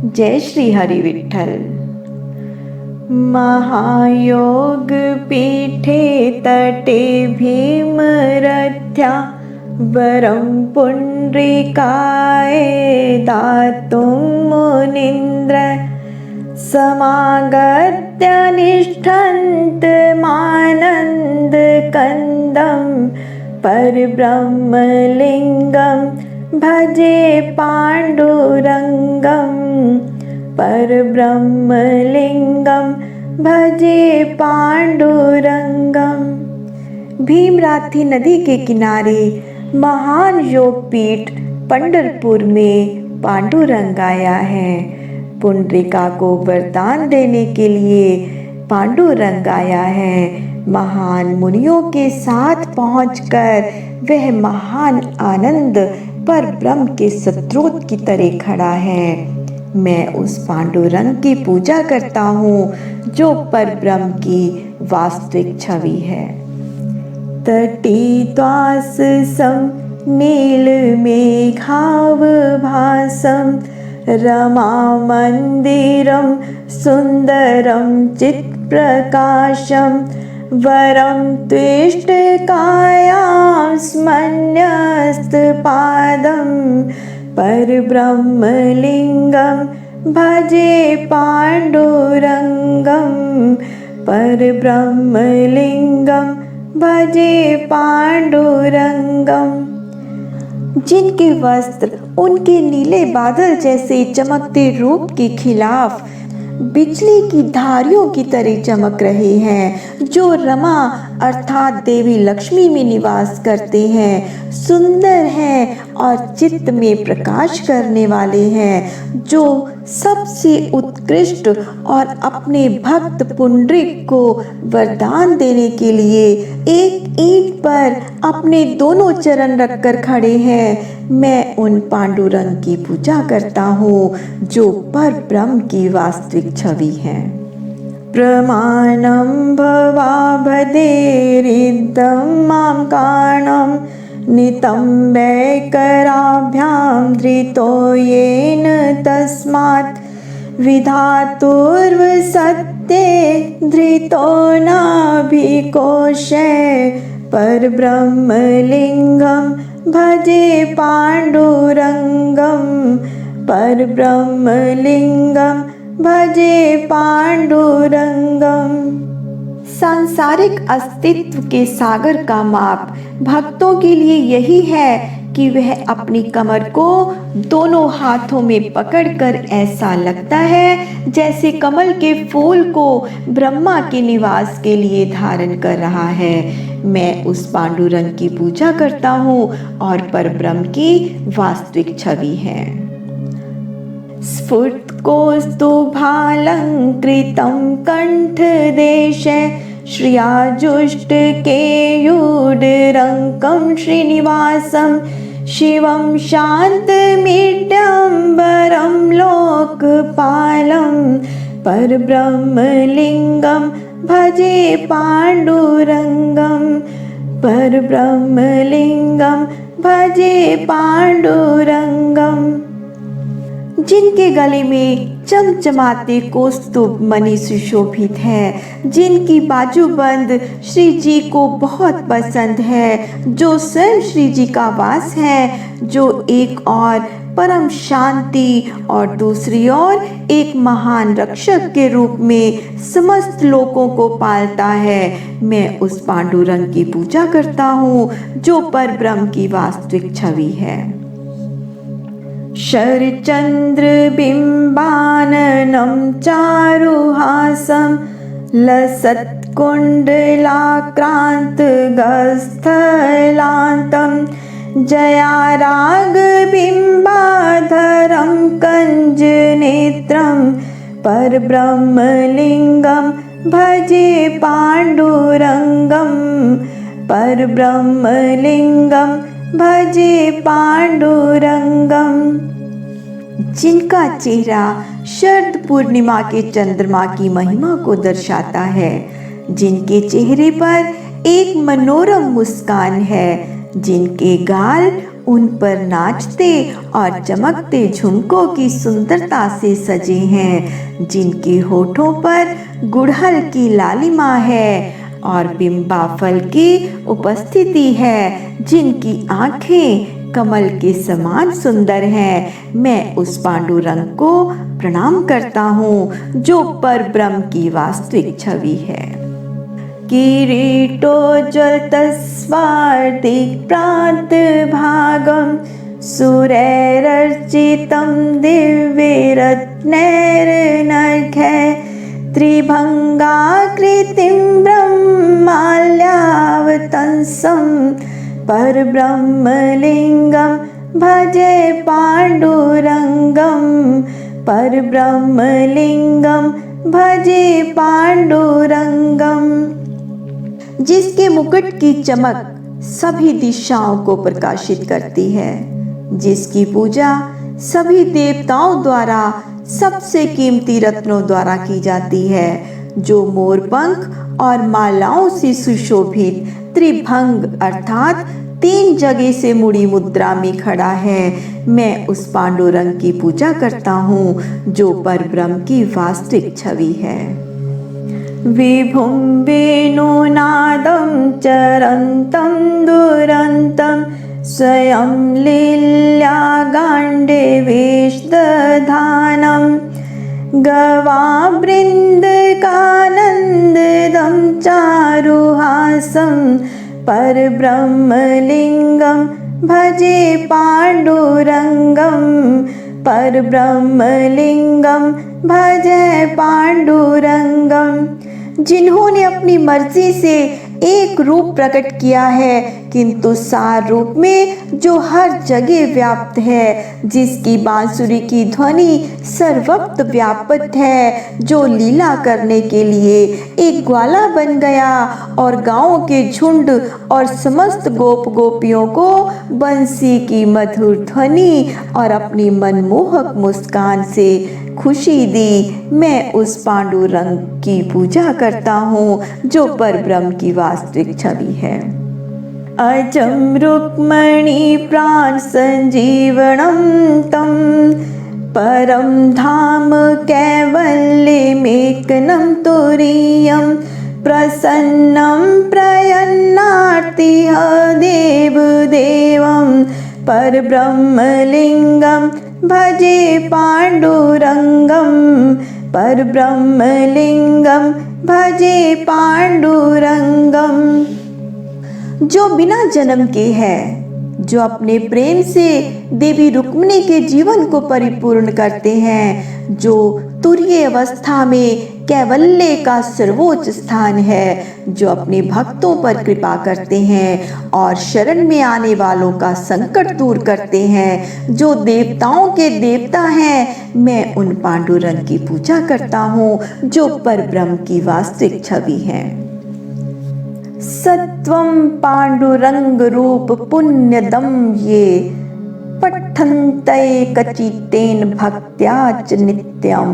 जय श्री हरि विठ्ठल। महायोग पीठे तटे भीमरथ्या वरं पुण्ड्रिकाय दातुं मुनीन्द्र समागत्य निष्ठन्तमानन्दकन्दं परब्रह्मलिङ्गं भजे पाण्डुरङ्गं परब्रह्मलिङ्गं भजे पाण्डुरङ्गं। भीमराथी नदी के किनारे महान योगपीठ पंढरपुर में पांडुरंग आया है। पुंडरीका को वरदान देने के लिए पांडुरंग आया है। महान मुनियों के साथ पहुंचकर वह महान आनंद पर ब्रह्म के स्रोत की तरह खड़ा है। मैं उस पांडुरंग की पूजा करता हूँ जो पर ब्रह्म की वास्तविक छवि है। तटीत्वासं नीलमेघावभासं रमामन्दिरं सुन्दरं चित्प्रकाशं वरं त्विष्टकायां स्मन्यस्तपादं परब्रह्मलिङ्गं भजे पाण्डुरङ्गं परब्रह्मलिङ्गं भजे पाण्डुरङ्गं। जिनके वस्त्र उनके नीले बादल जैसे चमकते रूप के खिलाफ बिजली की धारियों की तरह चमक रहे हैं, जो रमा अर्थात देवी लक्ष्मी में निवास करते हैं, सुंदर हैं और चित्त में प्रकाश करने वाले हैं, जो सबसे उत्कृष्ट और अपने भक्त पुंडरीक को वरदान देने के लिए एक ईंट पर अपने दोनों चरण रखकर खड़े हैं। मैं उन पांडुरंग की पूजा करता हूँ जो पर ब्रह्म की वास्तविक छवि है। प्रमाणं भवाभदेरिदं मां कारणं नितम्बैकराभ्यां धृतो येन तस्मात् विधातुर्वसत्ते धृतो नाभिकोशे परब्रह्मलिङ्गं भजे पाण्डुरङ्गं परब्रह्मलिङ्गं भजे पाण्डुरङ्गं। सांसारिक अस्तित्व के सागर का माप भक्तों के लिए यही है कि वह अपनी कमर को दोनों हाथों में पकड़कर ऐसा लगता है जैसे कमल के फूल को ब्रह्मा के निवास के लिए धारण कर रहा है। मैं उस पांडुरंग की पूजा करता हूँ और परब्रह्म की वास्तविक छवि है। स्फुटकौस्तुभालंकृतं कंठदेशे श्रियाजुष्टकेयूरङ्कं श्रीनिवासं शिवं शान्तमीड्यम्बरं लोकपालं परब्रह्मलिङ्गं भजे पाण्डुरङ्गं परब्रह्मलिङ्गं भजे पाण्डुरङ्गं। जिनके गले में चमचमाते कौस्तुभ मणि सुशोभित है, जिनकी बाजूबंद श्री जी को बहुत पसंद है, जो स्वयं श्री जी का वास है, जो एक और परम शांति और दूसरी ओर एक महान रक्षक के रूप में समस्त लोगों को पालता है। मैं उस पांडुरंग की पूजा करता हूँ जो पर ब्रह्म की वास्तविक छवि है। शरचन्द्रबिम्बाननं चारुहासं लसत्कुण्डलाक्रान्तगस्थलान्तं जयारागबिम्बाधरं कञ्जनेत्रं परब्रह्मलिङ्गं भजे पाण्डुरङ्गं परब्रह्मलिङ्गं भजे पाण्डुरङ्गं। जिनका चेहरा शरद पूर्णिमा के चंद्रमा की महिमा को दर्शाता है, जिनके चेहरे पर एक मनोरम मुस्कान है, जिनके गाल उन पर नाचते और चमकते झुमकों की सुंदरता से सजे हैं, जिनके होठों पर गुड़हल की लालिमा है और बिंबा फल की उपस्थिति है, जिनकी आंखें कमल के समान सुंदर हैं। मैं उस पांडुरंग को प्रणाम करता हूँ जो पर ब्रह्म की वास्तविक छवि है। किरीटोज्ज्वलतस्वार्दिक्प्रान्तभागं सूरैरर्चितं दिव्यरत्नैर्नखैः त्रिभंगाकृतिं ब्रह्माल्यावतंसं परब्रह्मलिङ्गं भजे पाण्डुरङ्गं परब्रह्मलिङ्गं भजे पाण्डुरङ्गं। जिसके मुकुट की चमक सभी दिशाओं को प्रकाशित करती है, जिसकी पूजा सभी देवताओं द्वारा सबसे कीमती रत्नों द्वारा की जाती है, जो मोरपंख और मालाओं से सुशोभित त्रिभंग अर्थात 3 जगह से मुड़ी मुद्रा में खड़ा है। मैं उस पांडुरंग की पूजा करता हूँ जो परब्रह्म की वास्तविक छवि है। विभुं वेणुनादं चरन्तं दुरन्तं स्वयं लील्यागाण्डीवेशदधानं गवावृन्दकानन्ददं चारुहासं परब्रह्मलिङ्गं भजे पाण्डुरङ्गं परब्रह्मलिङ्गं भजे पाण्डुरङ्गं। जिन्होंने अपनी मर्जी से एक रूप प्रकट किया है, किंतु सार रूप में जो हर जगह व्याप्त है, जिसकी बांसुरी की ध्वनि सर्वत्र व्याप्त है, जो लीला करने के लिए एक ग्वाला बन गया और गांवों के झुंड और समस्त गोप गोपियों को बंसी की मधुर ध्वनि और अपनी मनमोहक मुस्कान से खुशी दी। मैं उस पांडुरंग की पूजा करता हूँ जो परब्रह्म की वास्तविक छवि है। अजं रुक्मणी प्राण संजीवनं तं परम धाम कैवल्यमेकनं तुरीयं प्रसन्नं प्रयन्नार्तिः देवदेवं परब्रह्मलिङ्गं भजे पाण्डुरङ्गं परब्रह्मलिङ्गं भजे पाण्डुरङ्गं। जो बिना जन्म के है, जो अपने प्रेम से देवी रुक्मिणी के जीवन को परिपूर्ण करते हैं, जो तुरीय अवस्था में कैवल्य का सर्वोच्च स्थान है, जो अपने भक्तों पर कृपा करते हैं और शरण में आने वालों का संकट दूर करते हैं, जो देवताओं के देवता हैं। मैं उन पांडुरंग की पूजा करता हूँ जो परब्रह्म की वास्तविक छवि है। सत्वं पांडुरंग रूप पुण्यदं ये पठन्ते कचितेन भक्त्या च नित्यं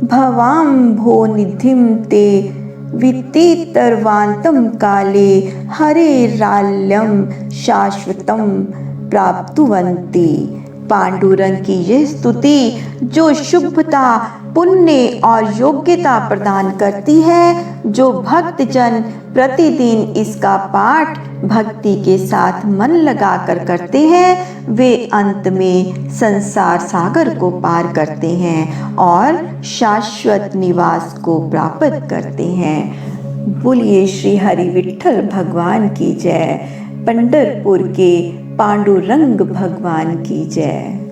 भवाम्भो निधिं ते वितेतर्वान्तं काले हरेराल्यं शाश्वतं प्राप्तुवन्ति। पांडुरंग की यह स्तुति जो शुभता, पुण्य और योग्यता प्रदान करती है, जो भक्तजन प्रतिदिन इसका पाठ भक्ति के साथ मन लगाकर करते हैं, वे अंत में संसार सागर को पार करते हैं और शाश्वत निवास को प्राप्त करते हैं। बोलिए श्री हरि विठ्ठल भगवान की जय। पंढरपुर के पांडुरंग भगवान की जय।